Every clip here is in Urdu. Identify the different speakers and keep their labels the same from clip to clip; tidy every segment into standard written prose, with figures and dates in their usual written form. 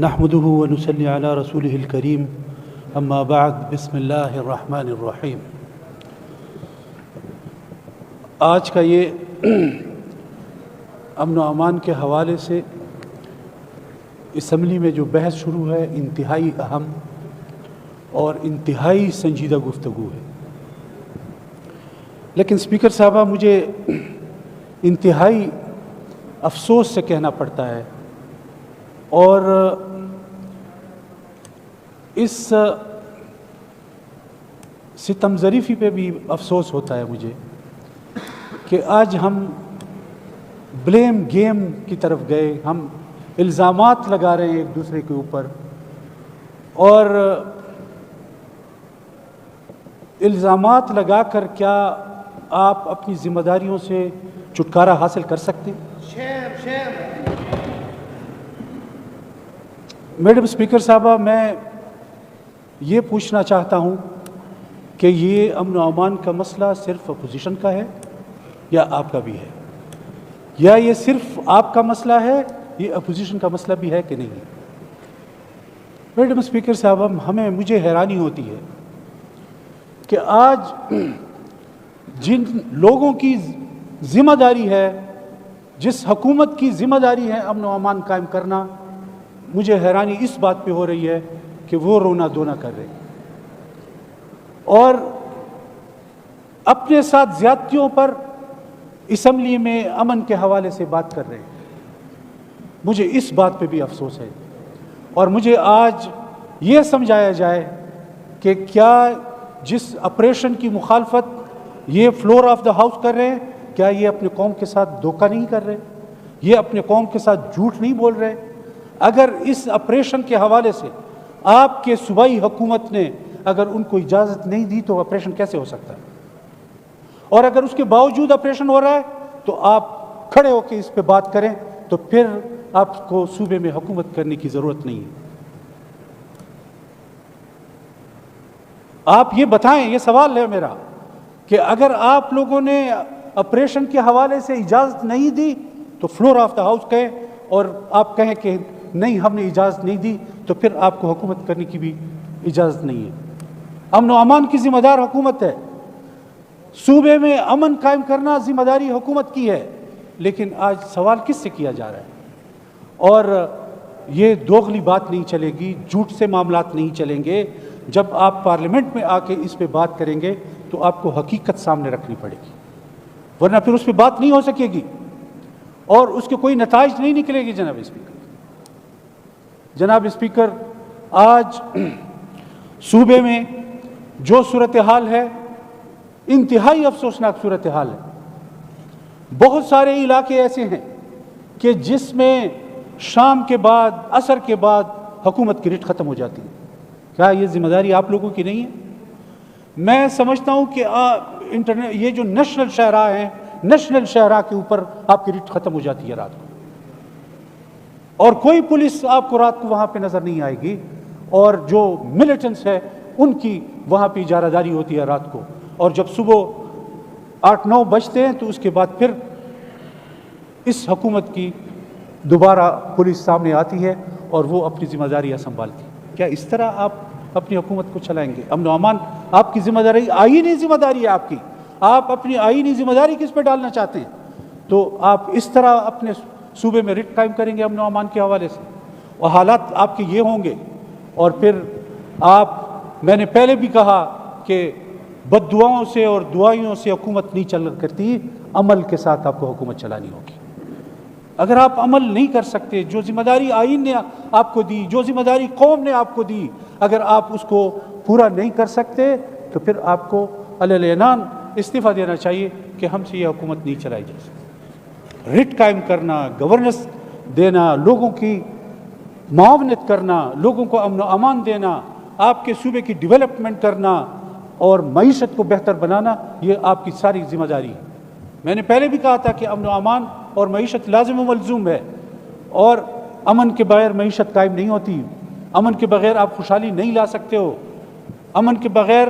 Speaker 1: نحمده ونصلي على رسوله الكريم اما بعد بسم اللہ الرحمن الرحیم۔ آج کا یہ امن و امان کے حوالے سے اسمبلی میں جو بحث شروع ہے انتہائی اہم اور انتہائی سنجیدہ گفتگو ہے، لیکن اسپیکر صاحبہ مجھے انتہائی افسوس سے کہنا پڑتا ہے اور اس ستم ظریفی پہ بھی افسوس ہوتا ہے مجھے کہ آج ہم بلیم گیم کی طرف گئے، ہم الزامات لگا رہے ہیں ایک دوسرے کے اوپر، اور الزامات لگا کر کیا آپ اپنی ذمہ داریوں سے چھٹکارا حاصل کر سکتے ہیں؟ میڈم اسپیکر صاحبہ، میں یہ پوچھنا چاہتا ہوں کہ یہ امن و امان کا مسئلہ صرف اپوزیشن کا ہے یا آپ کا بھی ہے، یا یہ صرف آپ کا مسئلہ ہے، یہ اپوزیشن کا مسئلہ بھی ہے کہ نہیں؟ میڈم اسپیکر صاحبہ، مجھے حیرانی ہوتی ہے کہ آج جن لوگوں کی ذمہ داری ہے، جس حکومت کی ذمہ داری ہے امن و امان قائم کرنا، مجھے حیرانی اس بات پہ ہو رہی ہے کہ وہ رونا دھونا کر رہے ہیں اور اپنے ساتھ زیادتیوں پر اسمبلی میں امن کے حوالے سے بات کر رہے ہیں۔ مجھے اس بات پہ بھی افسوس ہے اور مجھے آج یہ سمجھایا جائے کہ کیا جس آپریشن کی مخالفت یہ فلور آف دا ہاؤس کر رہے ہیں، کیا یہ اپنے قوم کے ساتھ دھوکہ نہیں کر رہے؟ یہ اپنے قوم کے ساتھ جھوٹ نہیں بول رہے؟ اگر اس آپریشن کے حوالے سے آپ کے صوبائی حکومت نے اگر ان کو اجازت نہیں دی تو آپریشن کیسے ہو سکتا ہے؟ اور اگر اس کے باوجود آپریشن ہو رہا ہے تو آپ کھڑے ہو کے اس پہ بات کریں، تو پھر آپ کو صوبے میں حکومت کرنے کی ضرورت نہیں ہے۔ آپ یہ بتائیں، یہ سوال ہے میرا، کہ اگر آپ لوگوں نے آپریشن کے حوالے سے اجازت نہیں دی تو فلور آف دا ہاؤس کہیں، اور آپ کہیں کہ نہیں ہم نے اجازت نہیں دی، تو پھر آپ کو حکومت کرنے کی بھی اجازت نہیں ہے۔ امن و امان کی ذمہ دار حکومت ہے، صوبے میں امن قائم کرنا ذمہ داری حکومت کی ہے، لیکن آج سوال کس سے کیا جا رہا ہے؟ اور یہ دوغلی بات نہیں چلے گی، جھوٹ سے معاملات نہیں چلیں گے۔ جب آپ پارلیمنٹ میں آ کے اس پہ بات کریں گے تو آپ کو حقیقت سامنے رکھنی پڑے گی، ورنہ پھر اس پہ بات نہیں ہو سکے گی اور اس کے کوئی نتائج نہیں نکلے گی۔ جناب اسپیکر، آج صوبے میں جو صورتحال ہے انتہائی افسوسناک صورتحال ہے۔ بہت سارے علاقے ایسے ہیں کہ جس میں شام کے بعد، عصر کے بعد حکومت کی ریٹ ختم ہو جاتی ہے۔ کیا یہ ذمہ داری آپ لوگوں کی نہیں ہے؟ میں سمجھتا ہوں کہ یہ جو نیشنل شاہراہ ہیں، نیشنل شاہراہ کے اوپر آپ کی ریٹ ختم ہو جاتی ہے رات کو، اور کوئی پولیس آپ کو رات کو وہاں پہ نظر نہیں آئے گی، اور جو ملیٹنٹس ہے ان کی وہاں پہ اجارہ داری ہوتی ہے رات کو، اور جب صبح 8-9 بجتے ہیں تو اس کے بعد پھر اس حکومت کی دوبارہ پولیس سامنے آتی ہے اور وہ اپنی ذمہ داریاں سنبھالتی ہے۔ کیا اس طرح آپ اپنی حکومت کو چلائیں گے؟ امن و امان آپ کی ذمہ داری، آئینی ذمہ داری ہے آپ کی، آپ اپنی آئینی ذمہ داری کس پہ ڈالنا چاہتے ہیں؟ تو آپ اس طرح اپنے صوبے میں ریٹ قائم کریں گے امن و امان کے حوالے سے، اور حالات آپ کے یہ ہوں گے۔ اور پھر میں نے پہلے بھی کہا کہ بد دعاؤں سے اور دعائیوں سے حکومت نہیں چل کرتی، عمل کے ساتھ آپ کو حکومت چلانی ہوگی۔ اگر آپ عمل نہیں کر سکتے، جو ذمہ داری آئین نے آپ کو دی، جو ذمہ داری قوم نے آپ کو دی، اگر آپ اس کو پورا نہیں کر سکتے تو پھر آپ کو علی اعلان استعفیٰ دینا چاہیے کہ ہم سے یہ حکومت نہیں چلائی جا سکتی۔ ریٹ قائم کرنا، گورننس دینا، لوگوں کی معاونت کرنا، لوگوں کو امن و امان دینا، آپ کے صوبے کی ڈیولپمنٹ کرنا اور معیشت کو بہتر بنانا، یہ آپ کی ساری ذمہ داری ہے۔ میں نے پہلے بھی کہا تھا کہ امن و امان اور معیشت لازم و ملزوم ہے، اور امن کے بغیر معیشت قائم نہیں ہوتی، امن کے بغیر آپ خوشحالی نہیں لا سکتے ہو، امن کے بغیر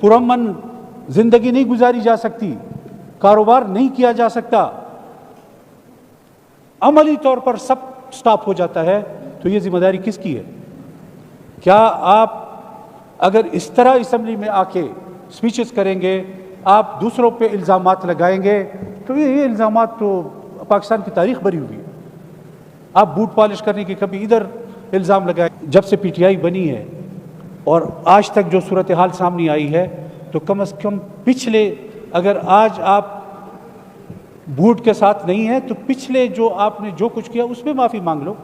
Speaker 1: پرامن زندگی نہیں گزاری جا سکتی، کاروبار نہیں کیا جا سکتا، عملی طور پر سب سٹاپ ہو جاتا ہے تو یہ ذمہ داری کس کی ہے؟ کیا آپ اگر اس طرح اسمبلی میں آ کے اسپیچز کریں گے، آپ دوسروں پہ الزامات لگائیں گے، تو یہ الزامات تو پاکستان کی تاریخ بھری ہوئی ہے۔ آپ بوٹ پالش کرنے کی کبھی ادھر الزام لگائیں۔ جب سے پی ٹی آئی بنی ہے اور آج تک جو صورتحال سامنے آئی ہے، تو کم از کم پچھلے، اگر آج آپ بوٹ کے ساتھ نہیں ہیں تو پچھلے جو آپ نے جو کچھ کیا اس میں معافی مانگ لو،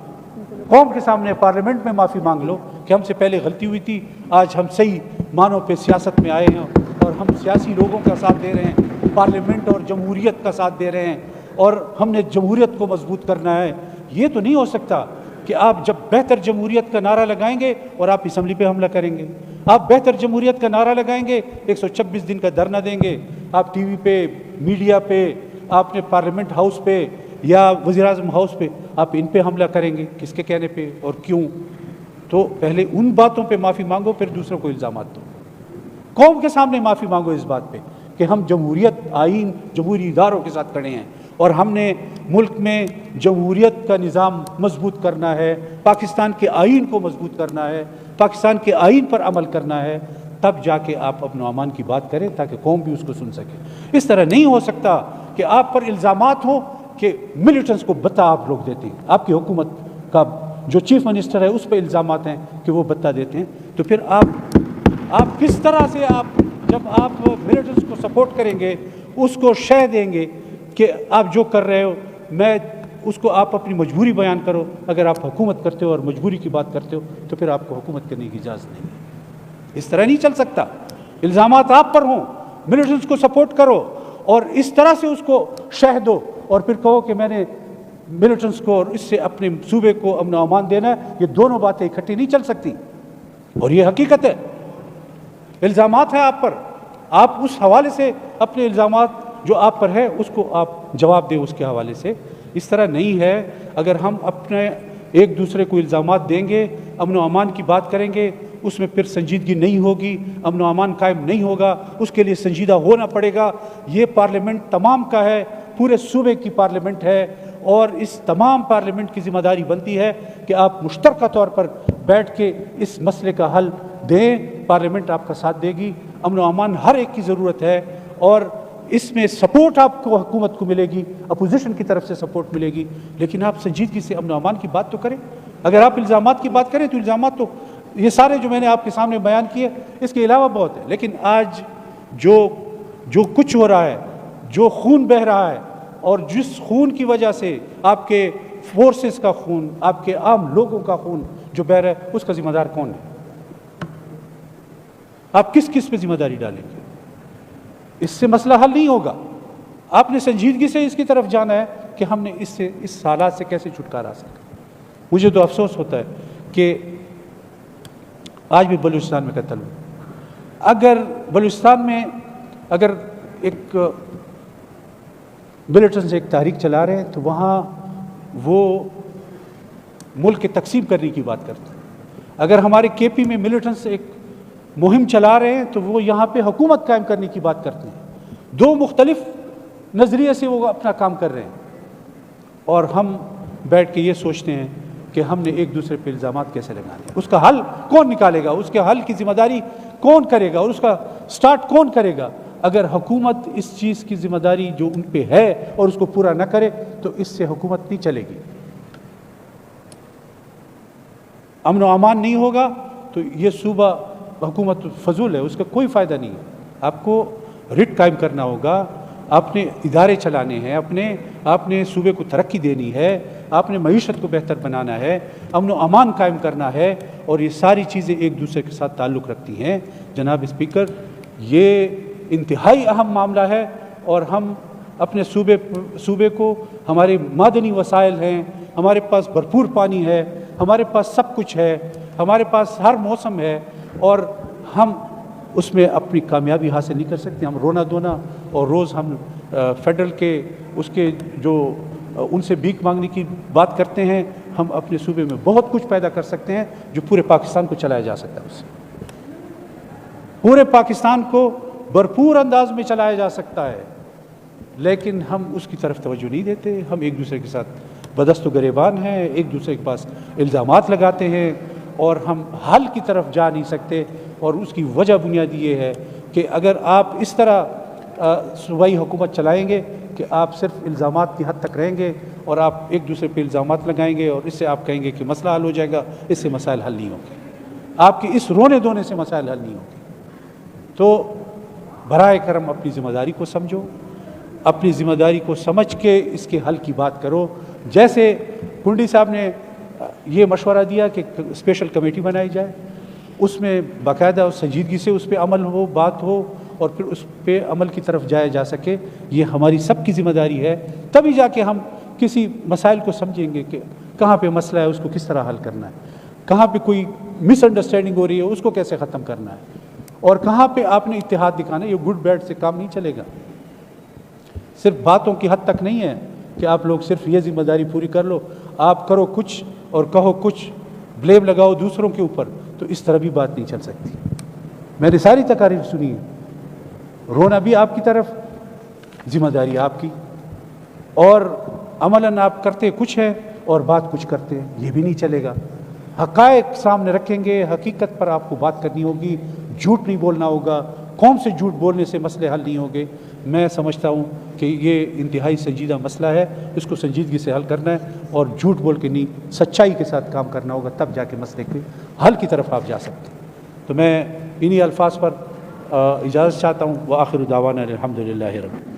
Speaker 1: قوم کے سامنے پارلیمنٹ میں معافی مانگ لو کہ ہم سے پہلے غلطی ہوئی تھی، آج ہم صحیح معنوں پہ سیاست میں آئے ہیں اور ہم سیاسی لوگوں کا ساتھ دے رہے ہیں، پارلیمنٹ اور جمہوریت کا ساتھ دے رہے ہیں، اور ہم نے جمہوریت کو مضبوط کرنا ہے۔ یہ تو نہیں ہو سکتا کہ آپ جب بہتر جمہوریت کا نعرہ لگائیں گے اور آپ اسمبلی پہ حملہ کریں گے، آپ بہتر جمہوریت کا نعرہ لگائیں گے، 126 دن کا دھرنا دیں گے، آپ ٹی وی پہ، میڈیا پہ، آپ نے پارلیمنٹ ہاؤس پہ یا وزیراعظم ہاؤس پہ آپ ان پہ حملہ کریں گے، کس کے کہنے پہ اور کیوں؟ تو پہلے ان باتوں پہ معافی مانگو، پھر دوسروں کو الزامات دو۔ قوم کے سامنے معافی مانگو اس بات پہ کہ ہم جمہوریت، آئین، جمہوری اداروں کے ساتھ کھڑے ہیں اور ہم نے ملک میں جمہوریت کا نظام مضبوط کرنا ہے، پاکستان کے آئین کو مضبوط کرنا ہے، پاکستان کے آئین پر عمل کرنا ہے، تب جا کے آپ امن و امان کی بات کریں تاکہ قوم بھی اس کو سن سکے۔ اس طرح نہیں ہو سکتا کہ آپ پر الزامات ہوں کہ ملیٹنٹس کو بتا آپ لوگ دیتے ہیں، آپ کی حکومت کا جو چیف منسٹر ہے اس پہ الزامات ہیں کہ وہ بتا دیتے ہیں، تو پھر آپ کس طرح سے، آپ جب آپ ملیٹنٹس کو سپورٹ کریں گے، اس کو شہ دیں گے کہ آپ جو کر رہے ہو میں اس کو، آپ اپنی مجبوری بیان کرو۔ اگر آپ حکومت کرتے ہو اور مجبوری کی بات کرتے ہو تو پھر آپ کو حکومت کرنے کی اجازت نہیں ہے۔ اس طرح نہیں چل سکتا، الزامات آپ پر ہوں، ملیٹنٹس کو سپورٹ کرو اور اس طرح سے اس کو شہ دو اور پھر کہو کہ میں نے ملیٹنٹس کو اور اس سے اپنے صوبے کو امن و امان دینا ہے۔ یہ دونوں باتیں اکٹھی نہیں چل سکتی اور یہ حقیقت ہے۔ الزامات ہیں آپ پر، آپ اس حوالے سے اپنے الزامات جو آپ پر ہے اس کو آپ جواب دیں اس کے حوالے سے۔ اس طرح نہیں ہے، اگر ہم اپنے ایک دوسرے کو الزامات دیں گے، امن و امان کی بات کریں گے، اس میں پھر سنجیدگی نہیں ہوگی، امن و امان قائم نہیں ہوگا، اس کے لیے سنجیدہ ہونا پڑے گا۔ یہ پارلیمنٹ تمام کا ہے، پورے صوبے کی پارلیمنٹ ہے اور اس تمام پارلیمنٹ کی ذمہ داری بنتی ہے کہ آپ مشترکہ طور پر بیٹھ کے اس مسئلے کا حل دیں۔ پارلیمنٹ آپ کا ساتھ دے گی، امن و امان ہر ایک کی ضرورت ہے اور اس میں سپورٹ آپ کو حکومت کو ملے گی، اپوزیشن کی طرف سے سپورٹ ملے گی، لیکن آپ سنجیدگی سے امن و امان کی بات تو کریں۔ اگر آپ الزامات کی بات کریں تو الزامات تو یہ سارے جو میں نے آپ کے سامنے بیان کیے، اس کے علاوہ بہت ہے، لیکن آج جو کچھ ہو رہا ہے، جو خون بہہ رہا ہے اور جس خون کی وجہ سے آپ کے فورسز کا خون، آپ کے عام لوگوں کا خون جو بہہ رہا ہے، اس کا ذمہ دار کون ہے؟ آپ کس پہ ذمہ داری ڈالیں گے؟ اس سے مسئلہ حل نہیں ہوگا۔ آپ نے سنجیدگی سے اس کی طرف جانا ہے کہ ہم نے اس حالات سے کیسے چھٹکارا سکا۔ مجھے تو افسوس ہوتا ہے کہ آج بھی بلوچستان میں قتل ہو۔ اگر بلوچستان میں اگر ایک ملیٹنٹس ایک تحریک چلا رہے ہیں تو وہاں وہ ملک کے تقسیم کرنے کی بات کرتے ہیں۔ اگر ہمارے کے پی میں ملیٹنٹس ایک مہم چلا رہے ہیں تو وہ یہاں پہ حکومت قائم کرنے کی بات کرتے ہیں۔ دو مختلف نظریے سے وہ اپنا کام کر رہے ہیں اور ہم بیٹھ کے یہ سوچتے ہیں کہ ہم نے ایک دوسرے پہ الزامات کیسے لگانے ہیں، اس کا حل کون نکالے گا، اس کے حل کی ذمہ داری کون کرے گا اور اس کا سٹارٹ کون کرے گا۔ اگر حکومت اس چیز کی ذمہ داری جو ان پہ ہے اور اس کو پورا نہ کرے تو اس سے حکومت نہیں چلے گی، امن و امان نہیں ہوگا، تو یہ صوبہ حکومت فضول ہے، اس کا کوئی فائدہ نہیں ہے۔ آپ کو رٹ قائم کرنا ہوگا، آپ نے ادارے چلانے ہیں، آپ نے صوبے کو ترقی دینی ہے، آپ نے معیشت کو بہتر بنانا ہے، امن و امان قائم کرنا ہے، اور یہ ساری چیزیں ایک دوسرے کے ساتھ تعلق رکھتی ہیں۔ جناب اسپیکر، یہ انتہائی اہم معاملہ ہے اور ہم اپنے صوبے کو، ہمارے معدنی وسائل ہیں، ہمارے پاس بھرپور پانی ہے، ہمارے پاس سب کچھ ہے، ہمارے پاس ہر موسم ہے اور ہم اس میں اپنی کامیابی حاصل نہیں کر سکتے۔ ہم رونا دھونا اور روز ہم فیڈرل کے اس کے جو ان سے بھیک مانگنے کی بات کرتے ہیں، ہم اپنے صوبے میں بہت کچھ پیدا کر سکتے ہیں جو پورے پاکستان کو چلایا جا سکتا ہے، اس سے پورے پاکستان کو بھرپور انداز میں چلایا جا سکتا ہے، لیکن ہم اس کی طرف توجہ نہیں دیتے۔ ہم ایک دوسرے کے ساتھ بدست و گریبان ہیں، ایک دوسرے کے پاس الزامات لگاتے ہیں اور ہم حل کی طرف جا نہیں سکتے. اور اس کی وجہ بنیادی یہ ہے کہ اگر آپ اس طرح صوبائی حکومت چلائیں گے کہ آپ صرف الزامات کی حد تک رہیں گے اور آپ ایک دوسرے پہ الزامات لگائیں گے اور اس سے آپ کہیں گے کہ مسئلہ حل ہو جائے گا، اس سے مسائل حل نہیں ہوں گے. آپ کے اس رونے دھونے سے مسائل حل نہیں ہوں گے. تو برائے کرم اپنی ذمہ داری کو سمجھو، اپنی ذمہ داری کو سمجھ کے اس کے حل کی بات کرو. جیسے کنڈی صاحب نے یہ مشورہ دیا کہ اسپیشل کمیٹی بنائی جائے، اس میں باقاعدہ اور سنجیدگی سے اس پہ عمل ہو، بات ہو اور پھر اس پہ عمل کی طرف جایا جا سکے. یہ ہماری سب کی ذمہ داری ہے. تبھی جا کے ہم کسی مسائل کو سمجھیں گے کہ کہاں پہ مسئلہ ہے، اس کو کس طرح حل کرنا ہے، کہاں پہ کوئی مس انڈرسٹینڈنگ ہو رہی ہے اس کو کیسے ختم کرنا ہے، اور کہاں پہ آپ نے اتحاد دکھانا ہے. یہ گڈ بیڈ سے کام نہیں چلے گا. صرف باتوں کی حد تک نہیں ہے کہ آپ لوگ صرف یہ ذمہ داری پوری کر لو، آپ کرو کچھ اور کہو کچھ، بلیم لگاؤ دوسروں کے اوپر، تو اس طرح بھی بات نہیں چل سکتی. میں نے ساری تقاریر سنی ہے. رونا بھی آپ کی طرف، ذمہ داری آپ کی، اور عملاً آپ کرتے کچھ ہے اور بات کچھ کرتے ہیں، یہ بھی نہیں چلے گا. حقائق سامنے رکھیں گے، حقیقت پر آپ کو بات کرنی ہوگی، جھوٹ نہیں بولنا ہوگا. قوم سے جھوٹ بولنے سے مسئلے حل نہیں ہوں گے. میں سمجھتا ہوں کہ یہ انتہائی سنجیدہ مسئلہ ہے، اس کو سنجیدگی سے حل کرنا ہے اور جھوٹ بول کے نہیں، سچائی کے ساتھ کام کرنا ہوگا، تب جا کے مسئلے کے حل کی طرف آپ جا سکتے ہیں. تو میں انہی الفاظ پر اجازت چاہتا ہوں. وآخر دعوانا الحمدللہ رب